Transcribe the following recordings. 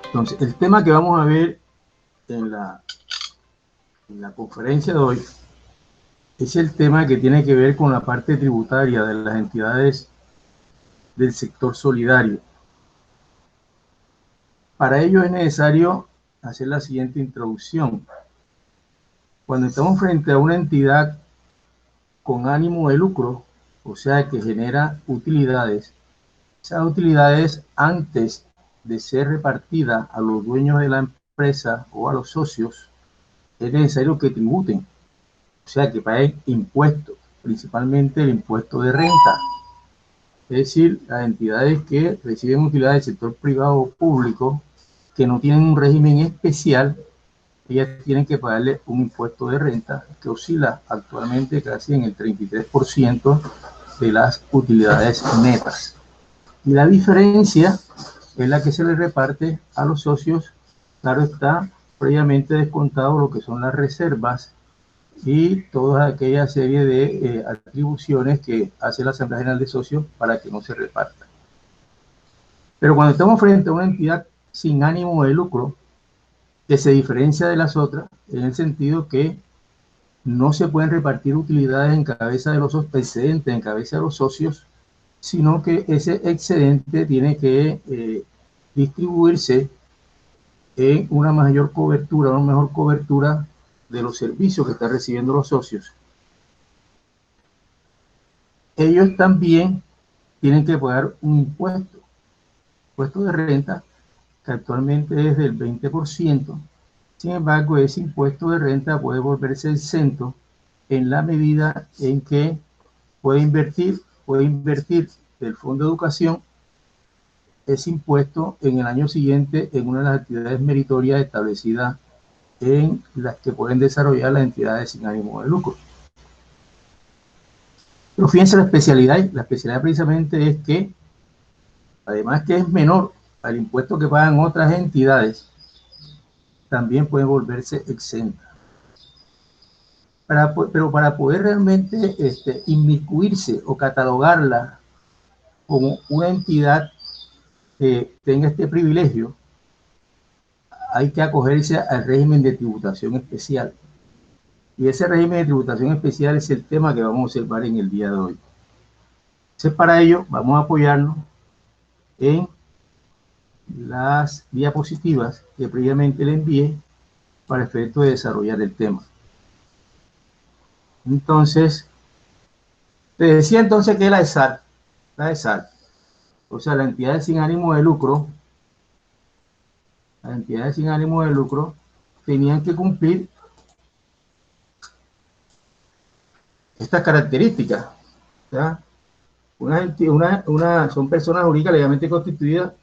Entonces, el tema que vamos a ver en la conferencia de hoy es el tema que tiene que ver con la parte tributaria de las entidades del sector solidario. Para ello es necesario hacer la siguiente introducción. Cuando estamos frente a una entidad con ánimo de lucro, o sea, que genera utilidades, esas utilidades, antes de ser repartidas a los dueños de la empresa o a los socios, es necesario que tributen, o sea, que paguen impuestos, principalmente el impuesto de renta. Es decir, las entidades que reciben utilidades del sector privado o público, que no tienen un régimen especial, ellas tienen que pagarle un impuesto de renta que oscila actualmente casi en el 33% de las utilidades netas. Y la diferencia es la que se le reparte a los socios. Claro está, previamente descontado lo que son las reservas y toda aquella serie de atribuciones que hace la Asamblea General de Socios para que no se reparta. Pero cuando estamos frente a una entidad sin ánimo de lucro, que se diferencia de las otras, en el sentido que no se pueden repartir utilidades en cabeza de los excedentes, en cabeza de los socios, sino que ese excedente tiene que distribuirse en una mayor cobertura, una mejor cobertura de los servicios que están recibiendo los socios. Ellos también tienen que pagar un impuesto de renta, que actualmente es del 20%. Sin embargo, ese impuesto de renta puede volverse exento en la medida en que puede invertir del Fondo de Educación ese impuesto en el año siguiente en una de las actividades meritorias establecidas en las que pueden desarrollar las entidades sin ánimo de lucro. Pero fíjense la especialidad precisamente es que, además que es menor al impuesto que pagan otras entidades, también puede volverse exenta. Pero para poder realmente inmiscuirse o catalogarla como una entidad que tenga este privilegio, hay que acogerse al régimen de tributación especial. Y ese régimen de tributación especial es el tema que vamos a observar en el día de hoy. Entonces, para ello, vamos a apoyarnos en las diapositivas que previamente le envié para efecto de desarrollar el tema. Entonces, les decía entonces que la ESAL, o sea, las entidades sin ánimo de lucro, tenían que cumplir estas características. ¿Ya? Son personas jurídicas legalmente constituidas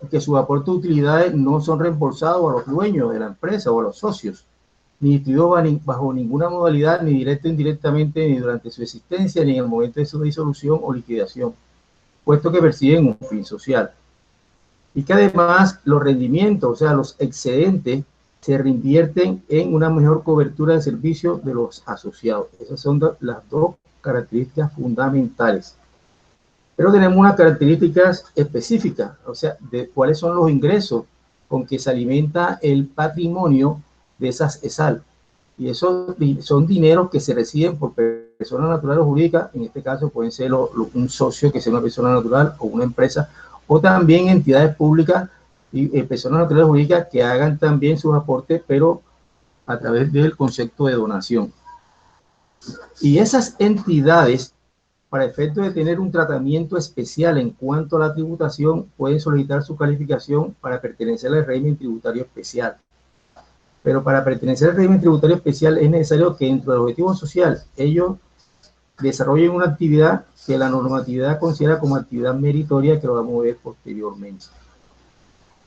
que sus aportes de utilidades no son reembolsados a los dueños de la empresa o a los socios, ni distribuidos bajo ninguna modalidad, ni directa o indirectamente, ni durante su existencia, ni en el momento de su disolución o liquidación, puesto que persiguen un fin social. Y que además los rendimientos, o sea, los excedentes, se reinvierten en una mejor cobertura de servicios de los asociados. Esas son las dos características fundamentales. Pero tenemos unas características específicas, o sea, de cuáles son los ingresos con que se alimenta el patrimonio de esas ESAL. Y esos son dineros que se reciben por personas naturales o jurídicas, en este caso pueden ser un socio que sea una persona natural o una empresa, o también entidades públicas y personas naturales o jurídicas que hagan también sus aportes, pero a través del concepto de donación. Y esas entidades, para efecto de tener un tratamiento especial en cuanto a la tributación, pueden solicitar su calificación para pertenecer al régimen tributario especial. Pero para pertenecer al régimen tributario especial es necesario que dentro del objetivo social ellos desarrollen una actividad que la normatividad considera como actividad meritoria, que lo vamos a ver posteriormente.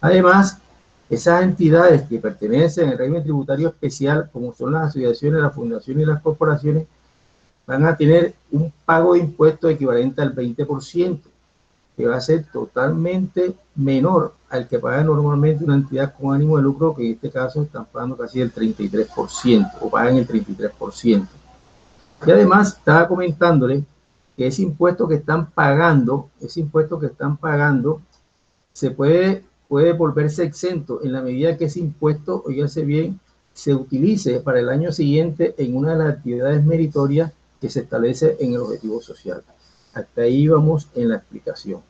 Además, esas entidades que pertenecen al régimen tributario especial, como son las asociaciones, las fundaciones y las corporaciones, van a tener un pago de impuestos equivalente al 20%, que va a ser totalmente menor al que paga normalmente una entidad con ánimo de lucro, que en este caso están pagando casi el 33%, o pagan el 33%. Y además, estaba comentándole que ese impuesto que están pagando, se puede puede volverse exento en la medida que ese impuesto, oígase bien, se utilice para el año siguiente en una de las actividades meritorias que se establece en el objetivo social. Hasta ahí vamos en la explicación.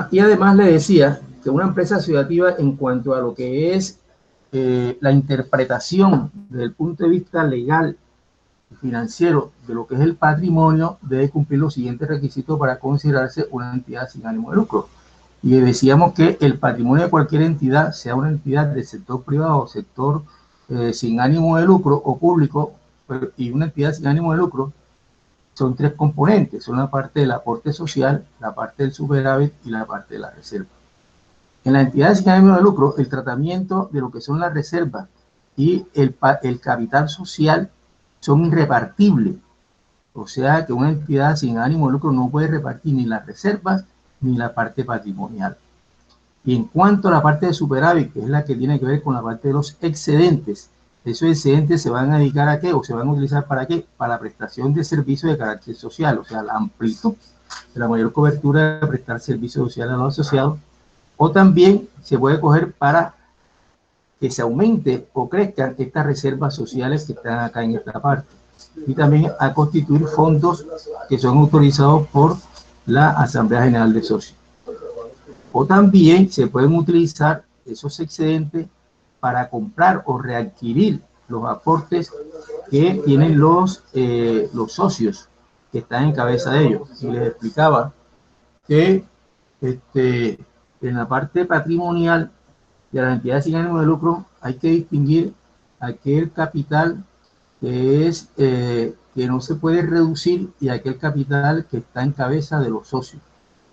Y además le decía que una empresa asociativa, en cuanto a lo que es la interpretación desde el punto de vista legal y financiero de lo que es el patrimonio, debe cumplir los siguientes requisitos para considerarse una entidad sin ánimo de lucro. Y decíamos que el patrimonio de cualquier entidad, sea una entidad del sector privado o sector sin ánimo de lucro o público, y una entidad sin ánimo de lucro, son tres componentes: son la parte del aporte social, la parte del superávit y la parte de la reserva. En la entidad sin ánimo de lucro, el tratamiento de lo que son las reservas y el capital social son irrepartibles. O sea que una entidad sin ánimo de lucro no puede repartir ni las reservas ni la parte patrimonial. Y en cuanto a la parte de superávit, que es la que tiene que ver con la parte de los excedentes, esos excedentes se van a dedicar a qué, o se van a utilizar para qué, para la prestación de servicios de carácter social, o sea, la amplitud de la mayor cobertura de prestar servicios sociales a los asociados, o también se puede coger para que se aumente o crezcan estas reservas sociales que están acá en esta parte, y también a constituir fondos que son autorizados por la Asamblea General de Socios. O también se pueden utilizar esos excedentes para comprar o readquirir los aportes que tienen los socios que están en cabeza de ellos. Y les explicaba que en la parte patrimonial de las entidades sin ánimo de lucro hay que distinguir aquel capital que es que no se puede reducir y aquel capital que está en cabeza de los socios.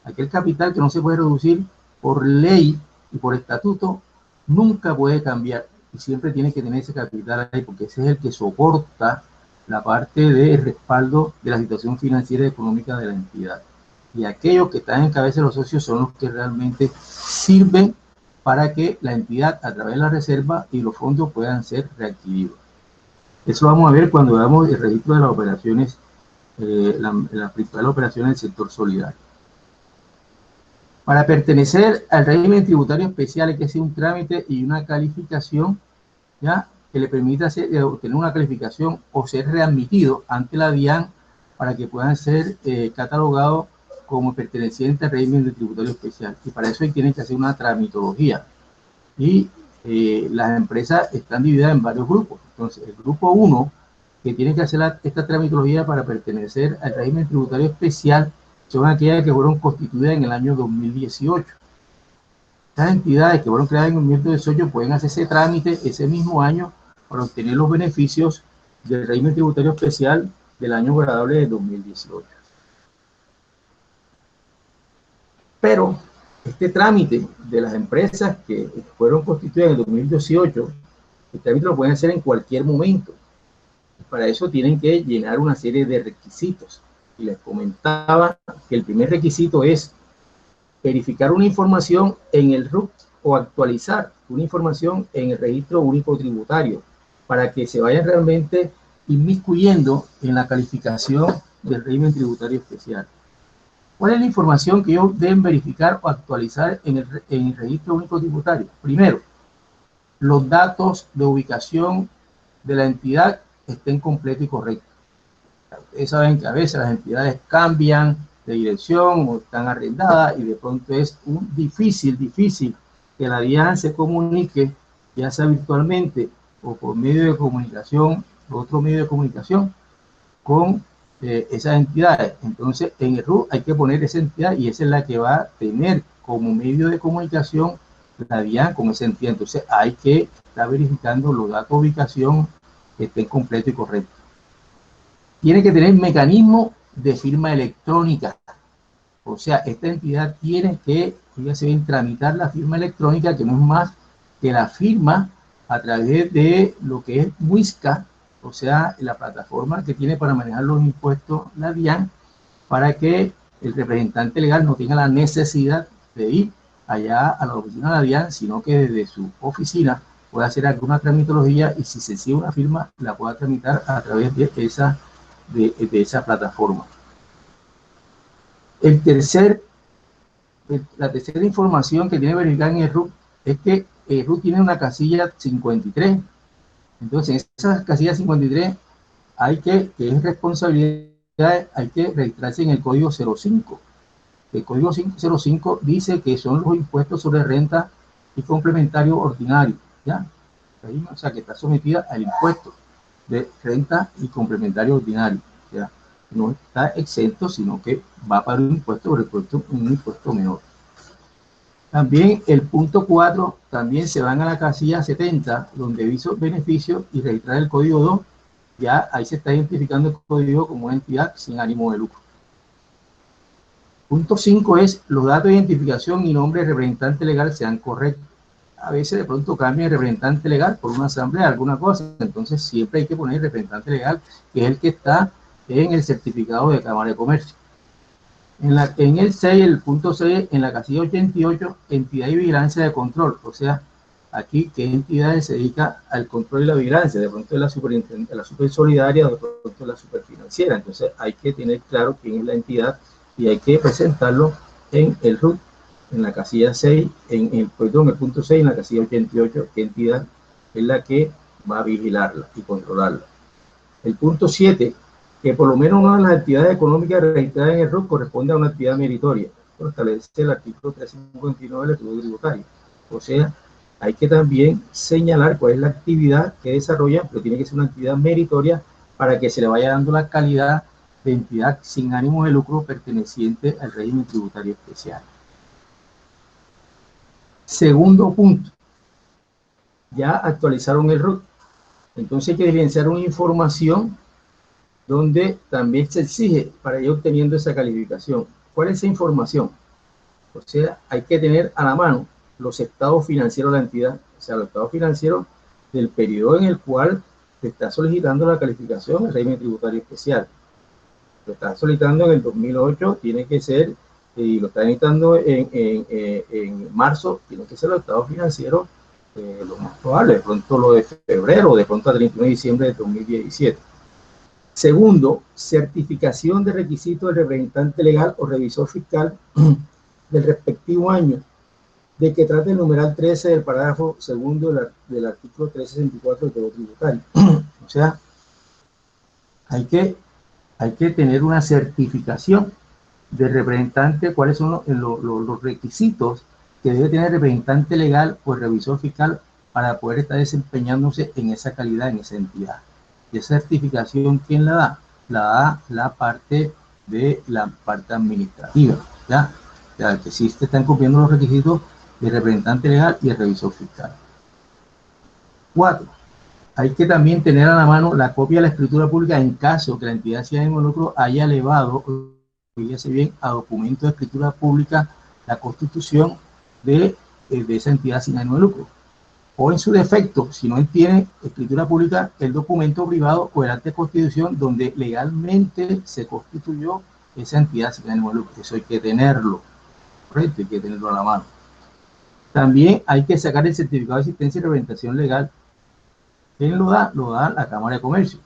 Aquel capital que no se puede reducir por ley y por estatuto nunca puede cambiar y siempre tiene que tener ese capital ahí, porque ese es el que soporta la parte de respaldo de la situación financiera y económica de la entidad. Y aquellos que están en cabeza de los socios son los que realmente sirven para que la entidad, a través de la reserva y los fondos, puedan ser readquiridos. Eso vamos a ver cuando veamos el registro de las operaciones, las principales operaciones del sector solidario. Para pertenecer al régimen tributario especial hay que hacer un trámite y una calificación, ¿ya?, que le permita obtener una calificación o ser readmitido ante la DIAN para que puedan ser catalogados como pertenecientes al régimen de tributario especial. Y para eso tienen que hacer una tramitología. Y las empresas están divididas en varios grupos. Entonces, el grupo 1, que tiene que hacer esta tramitología para pertenecer al régimen tributario especial, son aquellas que fueron constituidas en el año 2018. Estas entidades que fueron creadas en el 2018 pueden hacer ese trámite ese mismo año para obtener los beneficios del régimen tributario especial del año gradable de 2018. Pero este trámite de las empresas que fueron constituidas en el 2018, el trámite lo pueden hacer en cualquier momento. Para eso tienen que llenar una serie de requisitos. Y les comentaba que el primer requisito es verificar una información en el RUT o actualizar una información en el registro único tributario para que se vayan realmente inmiscuyendo en la calificación del régimen tributario especial. ¿Cuál es la información que ellos deben verificar o actualizar en el registro único tributario? Primero, los datos de ubicación de la entidad estén completos y correctos. Ustedes saben que a veces las entidades cambian de dirección o están arrendadas y de pronto es difícil que la DIAN se comunique, ya sea virtualmente o por medio de comunicación, otro medio de comunicación, con esas entidades. Entonces, en el RUT hay que poner esa entidad y esa es la que va a tener como medio de comunicación la DIAN con esa entidad. Entonces, hay que estar verificando los datos de ubicación que estén completos y correctos. Tiene que tener mecanismo de firma electrónica. O sea, esta entidad tiene que, fíjense bien, tramitar la firma electrónica, que no es más que la firma a través de lo que es Muisca, o sea, la plataforma que tiene para manejar los impuestos la DIAN, para que el representante legal no tenga la necesidad de ir allá a la oficina de la DIAN, sino que desde su oficina pueda hacer alguna tramitología y si se sigue una firma, la pueda tramitar a través de esa plataforma. El tercer la tercera información que tiene que verificar en el RUT es que el RUT tiene una casilla 53. Entonces, en esa casilla 53 que es responsabilidad, hay que registrarse en el código 05. El código 505 dice que son los impuestos sobre renta y complementario ordinario, ¿ya? O sea, que está sometida al impuesto de renta y complementario ordinario, ¿ya? No está exento, sino que va para un impuesto un impuesto menor. También el punto 4, también se van a la casilla 70, donde hizo beneficio y registrar el código 2, ya ahí se está identificando el código como una entidad sin ánimo de lucro. Punto 5 es los datos de identificación y nombre de representante legal sean correctos. A veces de pronto cambia el representante legal por una asamblea, alguna cosa, entonces siempre hay que poner el representante legal, que es el que está en el certificado de Cámara de Comercio. En el 6, el punto 6, en la casilla 88, entidad y vigilancia de control. O sea, aquí, ¿qué entidad se dedica al control y la vigilancia? De pronto es la super solidaria, de pronto es la superfinanciera. Entonces, hay que tener claro quién es la entidad y hay que presentarlo en el RUT, en la casilla 6, en el punto 6, en la casilla 88, qué entidad es la que va a vigilarla y controlarla. El punto 7, que por lo menos una de las actividades económicas registradas en el RUT corresponde a una actividad meritoria, lo establece el artículo 359 del Código Tributario. O sea, hay que también señalar cuál es la actividad que desarrolla, pero tiene que ser una actividad meritoria para que se le vaya dando la calidad de entidad sin ánimo de lucro perteneciente al régimen tributario especial. Segundo punto, ya actualizaron el RUT, entonces hay que diligenciar una información donde también se exige para ir obteniendo esa calificación. ¿Cuál es esa información? O sea, hay que tener a la mano los estados financieros de la entidad, o sea, los estados financieros del periodo en el cual se está solicitando la calificación al régimen tributario especial. Lo está solicitando en el 2008, tiene que ser, y lo está necesitando en marzo, tiene que ser los estados financieros lo más probable, de pronto lo de febrero, de pronto a 31 de diciembre de 2017. Segundo, certificación de requisitos del representante legal o revisor fiscal del respectivo año, de que trate el numeral 13 del parágrafo segundo del artículo 364 del Código Tributario. O sea, hay que tener una certificación de representante, cuáles son los requisitos que debe tener el representante legal o el revisor fiscal para poder estar desempeñándose en esa calidad, en esa entidad. ¿Y esa certificación quién la da? La da la parte de la parte administrativa, ¿ya? Ya que sí están cumpliendo los requisitos del representante legal y el revisor fiscal. 4. Hay que también tener a la mano la copia de la escritura pública en caso que la entidad sin ánimo de lucro haya elevado, fíjese bien, a documento de escritura pública la constitución de esa entidad sin ánimo de lucro. O en su defecto, si no tiene escritura pública, el documento privado o el acta de constitución donde legalmente se constituyó esa entidad sin ánimo de lucro. Eso hay que tenerlo, correcto, hay que tenerlo a la mano. También hay que sacar el certificado de existencia y representación legal. ¿Quién lo da? Lo da la Cámara de Comercio.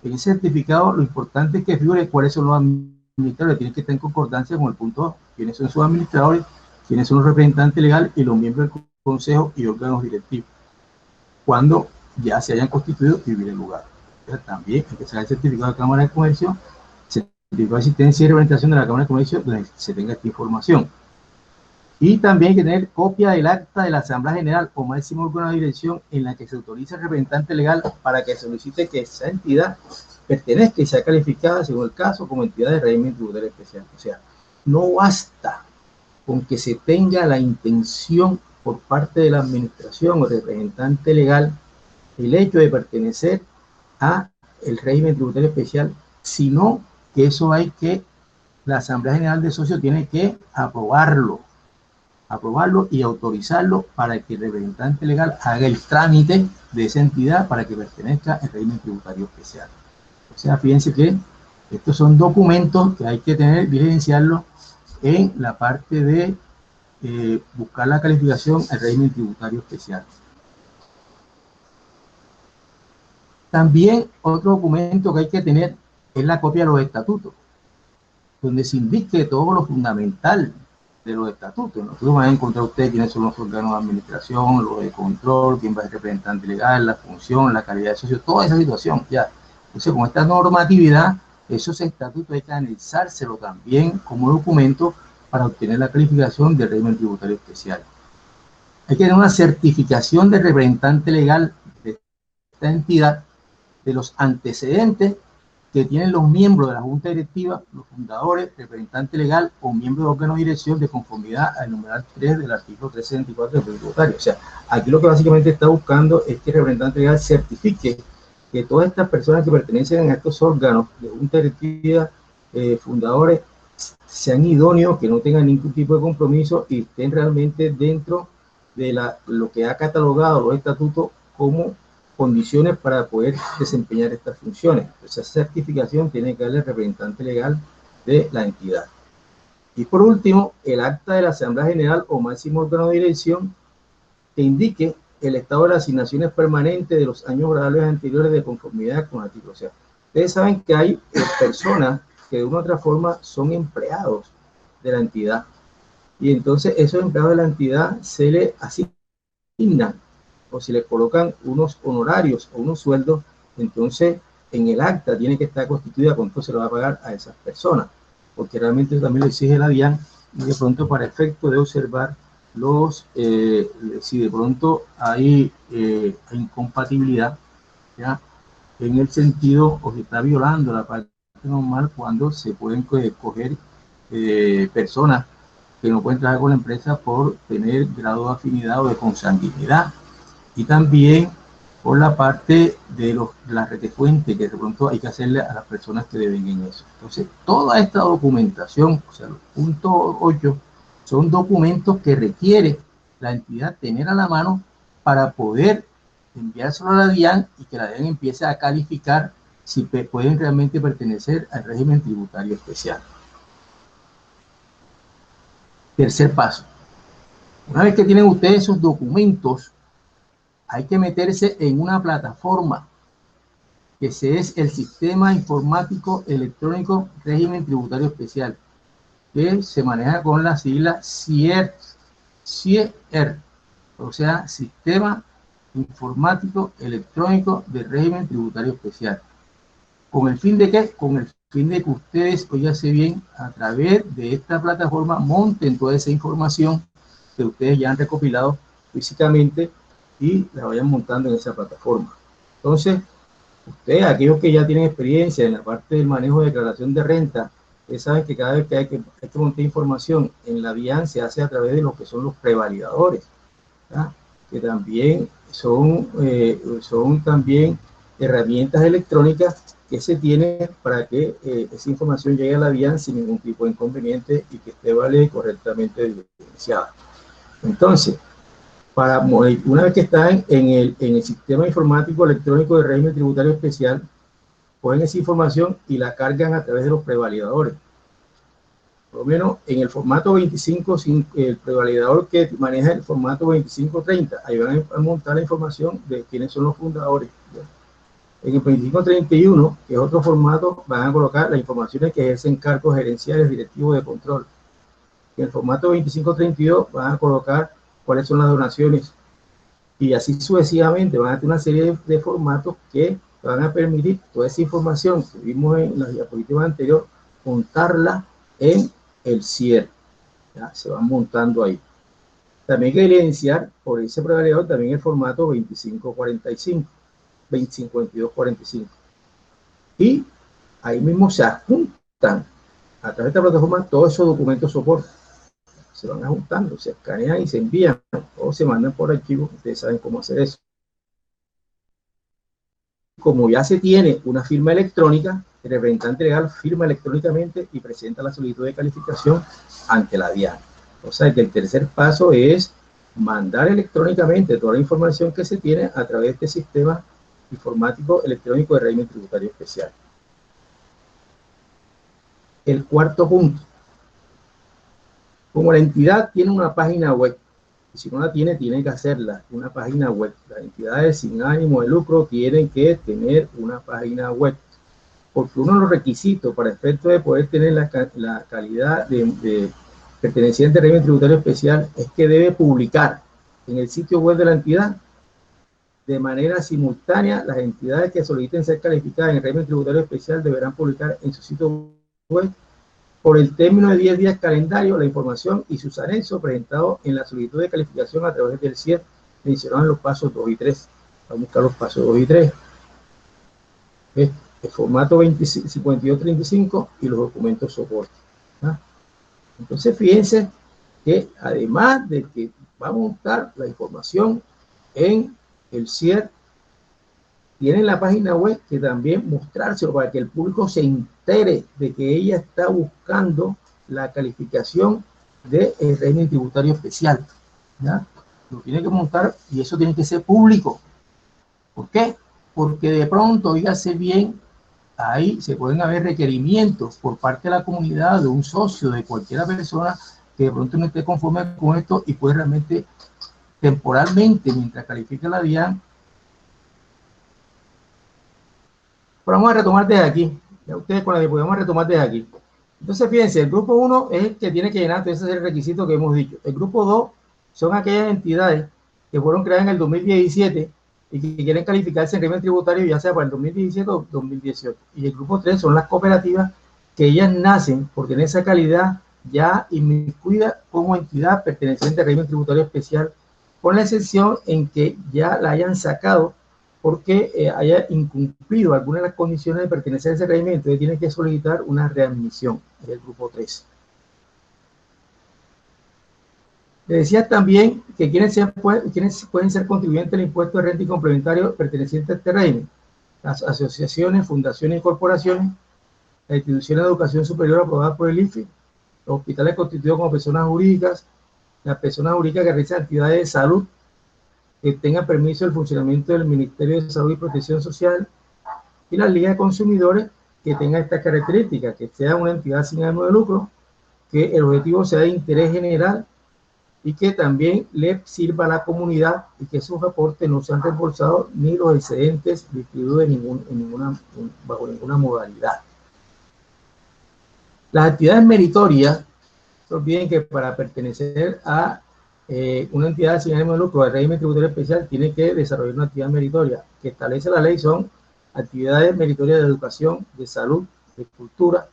En ese certificado lo importante es que figure cuáles son los administradores, tienen que estar en concordancia con el punto 2, quiénes son sus administradores, quiénes son los representantes legales y los miembros del consejo y órganos directivos, cuando ya se hayan constituido y vive el lugar. Entonces, también hay que sacar el certificado de Cámara de Comercio, certificado de existencia y representación de la Cámara de Comercio, donde se tenga esta información. Y también hay que tener copia del acta de la Asamblea General o máximo órgano de dirección en la que se autoriza al representante legal para que solicite que esa entidad pertenezca y sea calificada, según el caso, como entidad de régimen tributario especial. O sea, no basta con que se tenga la intención por parte de la administración o representante legal el hecho de pertenecer a el régimen tributario especial, sino que eso la Asamblea General de Socios tiene que aprobarlo y autorizarlo para que el representante legal haga el trámite de esa entidad para que pertenezca al régimen tributario especial. O sea, fíjense que estos son documentos que hay que tener, diligenciarlos en la parte de buscar la calificación al régimen tributario especial. También otro documento que hay que tener es la copia de los estatutos, donde se indique todo lo fundamental los estatutos. En los estatutos van a encontrar ustedes quiénes son los órganos de administración, los de control, quién va a ser representante legal, la función, la calidad de socio, toda esa situación, ya. Entonces, con esta normatividad, esos estatutos hay que anexárselo también como documento para obtener la calificación del régimen tributario especial. Hay que tener una certificación de representante legal de esta entidad, de los antecedentes que tienen los miembros de la Junta Directiva, los fundadores, representante legal o miembro de órgano de dirección de conformidad al numeral 3 del artículo 364 del Código Tributario. O sea, aquí lo que básicamente está buscando es que el representante legal certifique que todas estas personas que pertenecen a estos órganos de Junta Directiva, fundadores, sean idóneos, que no tengan ningún tipo de compromiso y estén realmente dentro de lo que ha catalogado los estatutos como condiciones para poder desempeñar estas funciones. Esa certificación tiene que darle el representante legal de la entidad. Y por último, el acta de la Asamblea General o máximo órgano de dirección que indique el estado de las asignaciones permanentes de los años graduales anteriores de conformidad con el artículo. O sea, ustedes saben que hay personas que de una u otra forma son empleados de la entidad y entonces esos empleados de la entidad se les asignan o si le colocan unos honorarios o unos sueldos, entonces en el acta tiene que estar constituida cuánto se le va a pagar a esas personas, porque realmente eso también lo exige la DIAN y de pronto para efecto de observar si de pronto hay incompatibilidad, ¿ya? En el sentido o se está violando la parte normal cuando se pueden escoger personas que no pueden trabajar con la empresa por tener grado de afinidad o de consanguinidad. Y también por la parte de la retefuente que de pronto hay que hacerle a las personas que deben en eso. Entonces, toda esta documentación, o sea, los puntos 8, son documentos que requiere la entidad tener a la mano para poder enviárselo a la DIAN y que la DIAN empiece a calificar si pueden realmente pertenecer al régimen tributario especial. Tercer paso. Una vez que tienen ustedes esos documentos, hay que meterse en una plataforma que es el Sistema Informático Electrónico Régimen Tributario Especial, que se maneja con la sigla CIER, o sea, Sistema Informático Electrónico de Régimen Tributario Especial. ¿Con el fin de qué? Con el fin de que ustedes, óyase bien, a través de esta plataforma monten toda esa información que ustedes ya han recopilado físicamente y la vayan montando en esa plataforma. Entonces, ustedes, aquellos que ya tienen experiencia en la parte del manejo de declaración de renta, ustedes saben que cada vez que hay que montar información en la DIAN se hace a través de lo que son los prevalidadores, ¿verdad? Que también son también herramientas electrónicas que se tienen para que esa información llegue a la DIAN sin ningún tipo de inconveniente y que esté válida y correctamente evidenciada. Entonces, una vez que están en el sistema informático electrónico de régimen tributario especial, cogen esa información y la cargan a través de los prevalidadores. Por lo menos en el formato 25, el prevalidador que maneja el formato 2530, ahí van a montar la información de quiénes son los fundadores. En el 2531, que es otro formato, van a colocar las informaciones que ejercen cargos gerenciales directivos de control. En el formato 2532 van a colocar cuáles son las donaciones y así sucesivamente. Van a tener una serie de formatos que van a permitir toda esa información que vimos en la diapositiva anterior, montarla en el CIER. ¿Ya? Se van montando ahí. También hay que evidenciar por ese prevalidador también el formato 2545, 252245. Y ahí mismo se adjuntan a través de esta plataforma todos esos documentos soporte. Se van juntando, se escanean y se envían o se mandan por archivo. Ustedes saben cómo hacer eso. Como ya se tiene una firma electrónica, el representante legal firma electrónicamente y presenta la solicitud de calificación ante la DIAN. O sea que el tercer paso es mandar electrónicamente toda la información que se tiene a través de este sistema informático electrónico de régimen tributario especial. El cuarto punto. Como la entidad tiene una página web, y si no la tiene, tiene que hacerla, una página web. Las entidades sin ánimo de lucro tienen que tener una página web, porque uno de los requisitos para efecto de poder tener la calidad de perteneciente al régimen tributario especial es que debe publicar en el sitio web de la entidad de manera simultánea. Las entidades que soliciten ser calificadas en el régimen tributario especial deberán publicar en su sitio web por el término de 10 días calendario la información y sus anexos presentados en la solicitud de calificación a través del CIEP mencionados en los pasos 2 y 3. Vamos a buscar los pasos 2 y 3. El formato 5235 y los documentos soporte. ¿Ah? Entonces, fíjense que además de que va a montar la información en el CIEP, tienen la página web que también mostrárselo para que el público se entere de que ella está buscando la calificación del régimen tributario especial. ¿Ya? Lo tiene que montar y eso tiene que ser público. ¿Por qué? Porque de pronto, dígase bien, ahí se pueden haber requerimientos por parte de la comunidad, de un socio, de cualquier persona que de pronto no esté conforme con esto y puede realmente temporalmente, mientras califica la DIAN. Pero vamos a retomar desde aquí. Ya ustedes con la diapositiva vamos a retomar desde aquí. Entonces, fíjense, el grupo 1 es el que tiene que llenar, ese es el requisito que hemos dicho. El grupo 2 son aquellas entidades que fueron creadas en el 2017 y que quieren calificarse en régimen tributario, ya sea para el 2017 o 2018. Y el grupo 3 son las cooperativas que ellas nacen porque en esa calidad ya inmiscuida como entidad perteneciente al régimen tributario especial, con la excepción en que ya la hayan sacado porque haya incumplido algunas de las condiciones de pertenecer a ese régimen, entonces tiene que solicitar una readmisión del grupo 3. Le decía también que quienes pueden ser contribuyentes al impuesto de renta y complementario perteneciente a este régimen: las asociaciones, fundaciones y corporaciones, las instituciones de educación superior aprobadas por el IFE, los hospitales constituidos como personas jurídicas, las personas jurídicas que realizan actividades de salud que tengan permiso del funcionamiento del Ministerio de Salud y Protección Social, y las ligas de consumidores que tengan estas características, que sea una entidad sin ánimo de lucro, que el objetivo sea de interés general y que también le sirva a la comunidad y que sus aportes no sean reembolsados ni los excedentes distribuidos bajo ninguna modalidad. Las actividades meritorias, no olviden que para pertenecer a una entidad sin ánimo de lucro al régimen tributario especial tiene que desarrollar una actividad meritoria que establece la ley. Son actividades meritorias de educación, de salud, de cultura,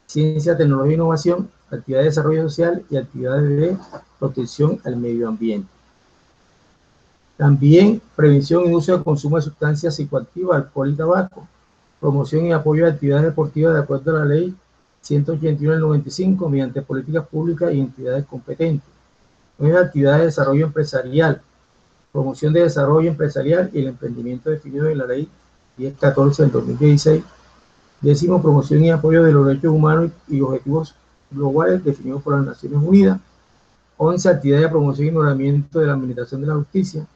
ciencia, tecnología e innovación, actividades de desarrollo social y actividades de protección al medio ambiente. También prevención y uso de consumo de sustancias psicoactivas, alcohol y tabaco, promoción y apoyo de actividades deportivas de acuerdo a la ley 181 del 95 mediante políticas públicas y entidades competentes. Actividades de desarrollo empresarial, promoción de desarrollo empresarial y el emprendimiento definido en la ley 1014 del 2016. Décimo, promoción y apoyo de los derechos humanos y objetivos globales definidos por las Naciones Unidas. 11, actividades de promoción y mejoramiento de la administración de la justicia.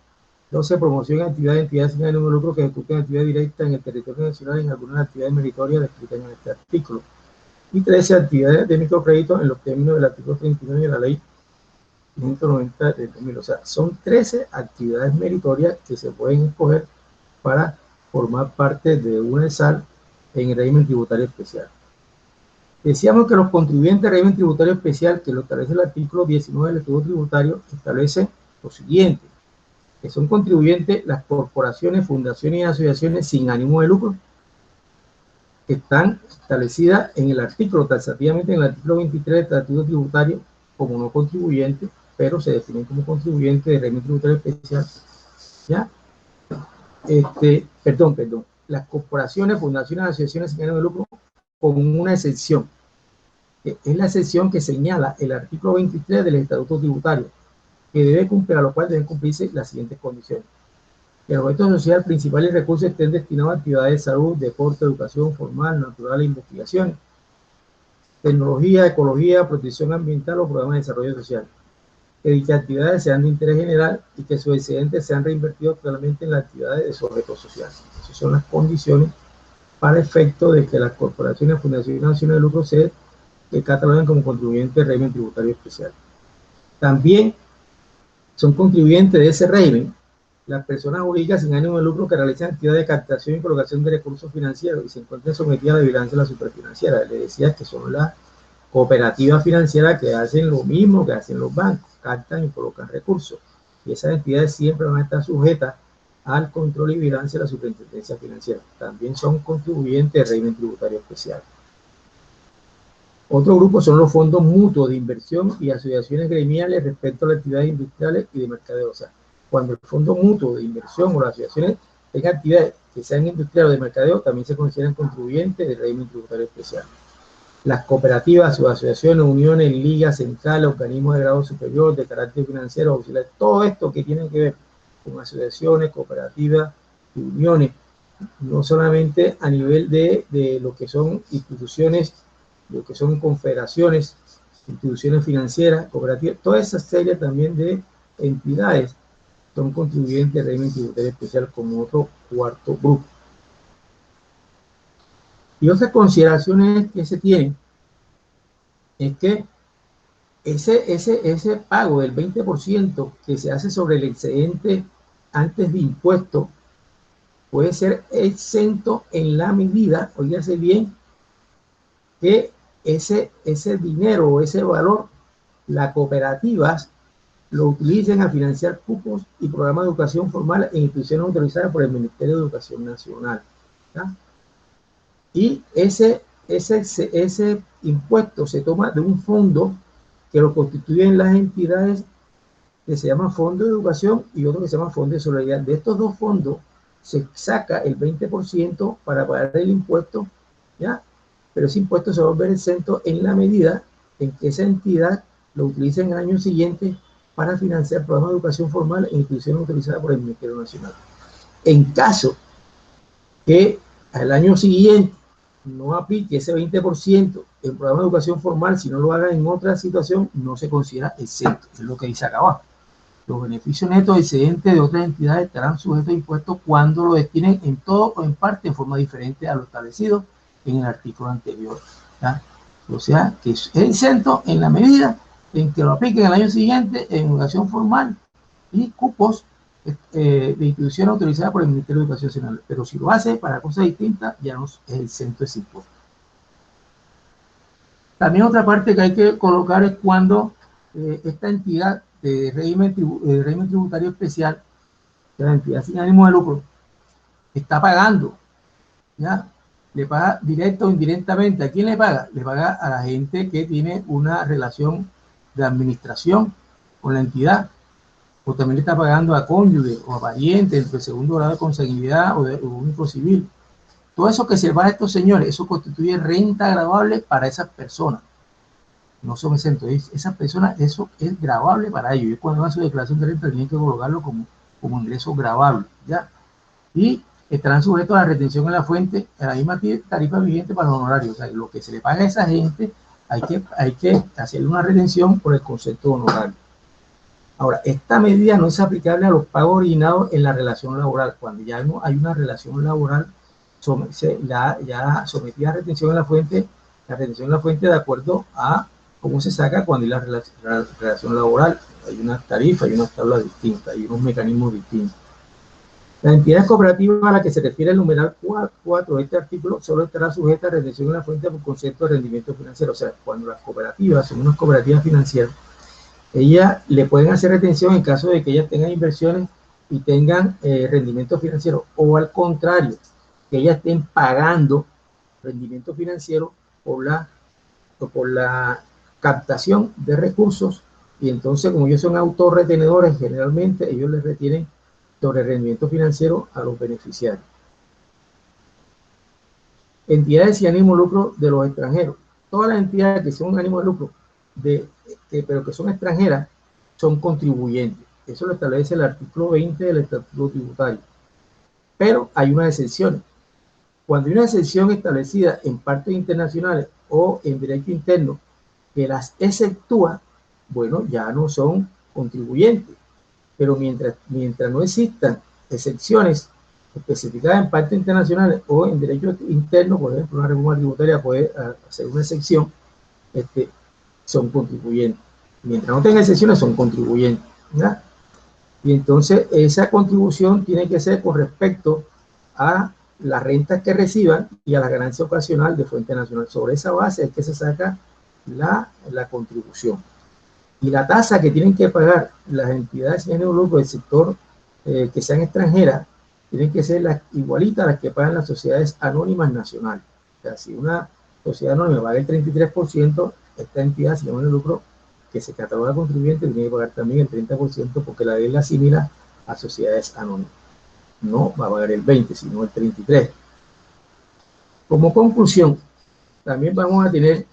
12, promoción y actividades de entidades sin ánimo de lucro que ejecuten actividad directa en el territorio nacional en algunas actividades meritorias descritas en este artículo. Y 13, actividades de microcrédito en los términos del artículo 39 de la ley 590 del 2000. O sea, son 13 actividades meritorias que se pueden escoger para formar parte de una ESAL en el régimen tributario especial. Decíamos que los contribuyentes del régimen tributario especial, que lo establece el artículo 19 del Estatuto Tributario, establece lo siguiente: que son contribuyentes las corporaciones, fundaciones y asociaciones sin ánimo de lucro, que están establecidas en el artículo, taxativamente en el artículo 23 del Estatuto Tributario, como no contribuyentes, pero se definen como contribuyentes del régimen tributario especial. ¿Ya? Perdón. Las corporaciones, fundaciones, asociaciones sin ánimo de lucro, con una excepción. Es la excepción que señala el artículo 23 del Estatuto Tributario, que debe cumplir, a lo cual deben cumplirse las siguientes condiciones: que el objeto social principal y recursos estén destinados a actividades de salud, deporte, educación formal, natural e investigación, tecnología, ecología, protección ambiental o programas de desarrollo social. Que dichas actividades sean de interés general y que sus excedentes sean reinvertidos totalmente en las actividades de su objeto social. Esas son las condiciones para efecto de que las corporaciones, fundaciones y naciones de lucro se cataloguen como contribuyentes del régimen tributario especial. También son contribuyentes de ese régimen las personas jurídicas sin ánimo de lucro que realizan actividades de captación y colocación de recursos financieros y se encuentran sometidas a la vigilancia de la superfinanciera. Les decía que son las Cooperativas financieras que hacen lo mismo que hacen los bancos, captan y colocan recursos. Y esas entidades siempre van a estar sujetas al control y vigilancia de la superintendencia financiera. También son contribuyentes del régimen tributario especial. Otro grupo son los fondos mutuos de inversión y asociaciones gremiales respecto a las actividades industriales y de mercadeo. O sea, cuando el fondo mutuo de inversión o las asociaciones tengan actividades que sean industriales o de mercadeo, también se consideran contribuyentes del régimen tributario especial. Las cooperativas, sus asociaciones, uniones, ligas, centrales, organismos de grado superior, de carácter financiero, auxiliar, todo esto que tiene que ver con asociaciones, cooperativas y uniones, no solamente a nivel de lo que son instituciones, lo que son confederaciones, instituciones financieras, cooperativas, toda esa serie también de entidades son contribuyentes del régimen tributario especial como otro cuarto grupo. Y otras consideraciones que se tienen es que ese pago del 20% que se hace sobre el excedente antes de impuesto puede ser exento en la medida, oígase bien, que ese dinero o ese valor, las cooperativas lo utilicen a financiar cupos y programas de educación formal en instituciones autorizadas por el Ministerio de Educación Nacional. ¿Ya? Y ese impuesto se toma de un fondo que lo constituyen las entidades que se llama Fondo de Educación y otro que se llama Fondo de Solidaridad. De estos dos fondos se saca el 20% para pagar el impuesto, ¿ya? Pero ese impuesto se va a ver exento en la medida en que esa entidad lo utilice en el año siguiente para financiar programas de educación formal en instituciones autorizadas por el Ministerio Nacional. En caso que al año siguiente no aplique ese 20% en programa de educación formal, si no lo haga en otra situación, no se considera exento, es lo que dice acá abajo. Los beneficios netos excedentes de otras entidades estarán sujetos a impuestos cuando lo destinen en todo o en parte en forma diferente a lo establecido en el artículo anterior. ¿Ya? O sea, que es exento en la medida en que lo apliquen el año siguiente en educación formal y cupos de instituciones autorizadas por el Ministerio de Educación Nacional. Pero si lo hace para cosas distintas, ya no es exento ese impuesto. También otra parte que hay que colocar es cuando esta entidad de régimen tributario especial, que la entidad sin ánimo de lucro, está pagando, ¿ya? Le paga directo o indirectamente. ¿A quién le paga? Le paga a la gente que tiene una relación de administración con la entidad, o también le está pagando a cónyuge o a parientes de segundo grado de consanguinidad o de único civil. Todo eso que se va a estos señores, eso constituye renta gravable para esas personas. No son exentos. Esas personas, eso es gravable para ellos. Y cuando hagan su declaración de renta, tienen que colocarlo como ingreso gravable, ¿ya? Y estarán sujetos a la retención en la fuente, a la misma tarifa vigente para los honorarios. O sea, lo que se le paga a esa gente, hay que hacerle una retención por el concepto de honorario. Ahora, esta medida no es aplicable a los pagos originados en la relación laboral. Cuando ya no hay una relación laboral, ya sometida a retención en la fuente de acuerdo a cómo se saca cuando hay la relación laboral. Hay unas tarifas, hay unas tablas distintas, hay unos mecanismos distintos. Las entidades cooperativas a las que se refiere el numeral 4 de este artículo solo estará sujeta a retención en la fuente por concepto de rendimiento financiero. O sea, cuando las cooperativas son unas cooperativas financieras, ellas le pueden hacer retención en caso de que ellas tengan inversiones y tengan rendimiento financiero, o al contrario, que ellas estén pagando rendimiento financiero por la captación de recursos, y entonces como ellos son autorretenedores, generalmente ellos les retienen sobre el rendimiento financiero a los beneficiarios. Entidades sin ánimo de lucro de los extranjeros. Todas las entidades que son ánimo de lucro, pero que son extranjeras, son contribuyentes. Eso lo establece el artículo 20 del Estatuto Tributario. Pero hay unas excepciones. Cuando hay una excepción establecida en partes internacionales o en derecho interno que las exceptúa, bueno, ya no son contribuyentes. Pero mientras no existan excepciones especificadas en partes internacionales o en derecho interno, por ejemplo, una reforma tributaria puede hacer una excepción, son contribuyentes. Mientras no tengan excepciones, son contribuyentes, ¿verdad? Y entonces esa contribución tiene que ser con respecto a las rentas que reciban y a la ganancia ocasional de fuente nacional. Sobre esa base es que se saca la contribución. Y la tasa que tienen que pagar las entidades sin ánimo de lucro del sector que sean extranjeras, tienen que ser igualitas a las que pagan las sociedades anónimas nacionales. O sea, si una sociedad anónima paga el 33%, esta entidad sin ánimo de lucro que se cataloga contribuyente tiene que pagar también el 30% porque la ley la asimila a sociedades anónimas. No va a pagar el 20%, sino el 33%. Como conclusión, también vamos a tener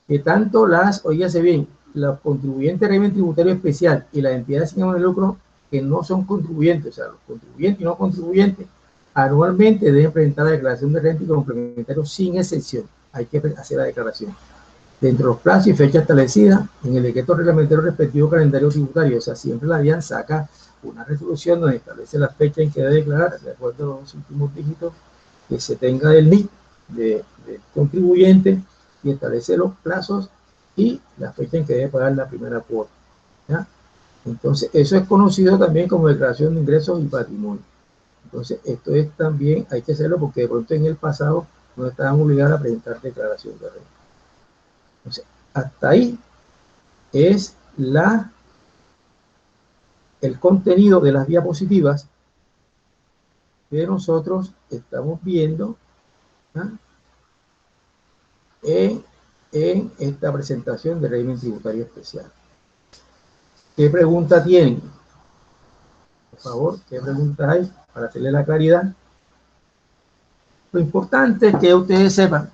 que tanto oígase bien, los contribuyentes de régimen tributario especial y las entidades sin ánimo de lucro que no son contribuyentes, o sea, los contribuyentes y no contribuyentes, anualmente deben presentar la declaración de renta y complementario sin excepción. Hay que hacer la declaración dentro de los plazos y fechas establecidas en el decreto reglamentario respectivo calendario tributario. O sea, siempre la DIAN saca una resolución donde establece la fecha en que debe declarar, de acuerdo a los últimos dígitos que se tenga del NIC de contribuyente, y establece los plazos y la fecha en que debe pagar la primera cuota. ¿Ya? Entonces, eso es conocido también como declaración de ingresos y patrimonio. Entonces, esto es también, hay que hacerlo porque de pronto en el pasado no estaban obligados a presentar declaración de renta. Entonces, hasta ahí es el contenido de las diapositivas que nosotros estamos viendo, ¿ah?, en esta presentación de régimen tributario especial. ¿Qué pregunta tienen? Por favor, ¿qué preguntas hay para hacerle la claridad? Lo importante es que ustedes sepan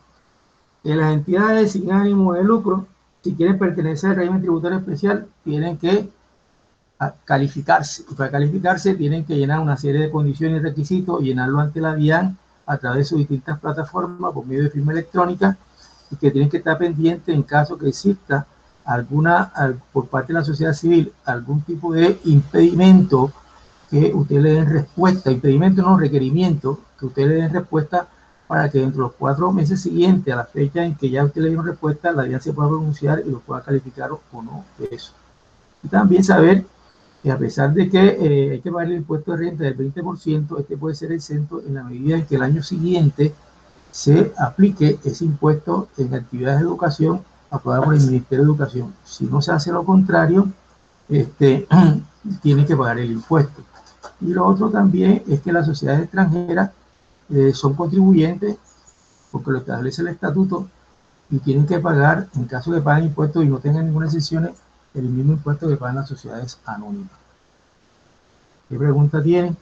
que las entidades sin ánimo de lucro, si quieren pertenecer al régimen tributario especial, tienen que calificarse. Y para calificarse tienen que llenar una serie de condiciones y requisitos, llenarlo ante la DIAN a través de sus distintas plataformas por medio de firma electrónica, y que tienen que estar pendientes en caso que exista por parte de la sociedad civil algún tipo de impedimento, que ustedes le den respuesta, impedimento no, requerimiento, que ustedes le den respuesta para que dentro de los 4 meses siguientes a la fecha en que ya usted le dio respuesta, la DIAN se pueda pronunciar y lo pueda calificar o no de eso. Y también saber que a pesar de que hay que pagar el impuesto de renta del 20%, este puede ser exento en la medida en que el año siguiente se aplique ese impuesto en actividades de educación aprobadas por el Ministerio de Educación. Si no se hace lo contrario, tiene que pagar el impuesto. Y lo otro también es que las sociedades extranjeras son contribuyentes porque lo establece el estatuto y tienen que pagar, en caso de que paguen impuestos y no tengan ninguna excepción, el mismo impuesto que pagan las sociedades anónimas. ¿Qué pregunta tienen?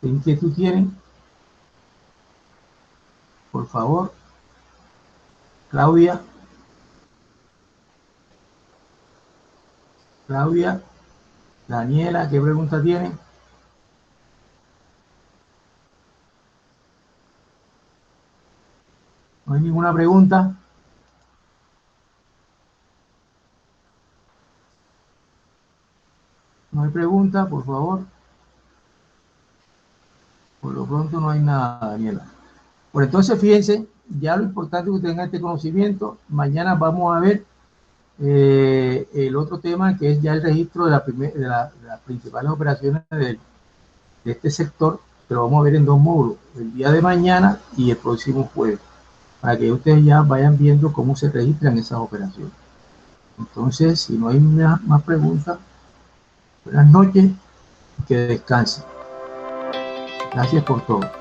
¿Qué inquietud tienen? Por favor. Claudia. Claudia. Daniela, ¿qué pregunta tienen? ¿No hay ninguna pregunta? ¿No hay pregunta, por favor? Por lo pronto no hay nada, Daniela. Pues entonces, fíjense, ya lo importante es que tengan este conocimiento. Mañana vamos a ver el otro tema, que es ya el registro de las principales operaciones de este sector, pero vamos a ver en 2 módulos, el día de mañana y el próximo jueves, para que ustedes ya vayan viendo cómo se registran esas operaciones. Entonces, si no hay más preguntas, buenas noches, que descansen. Gracias por todo.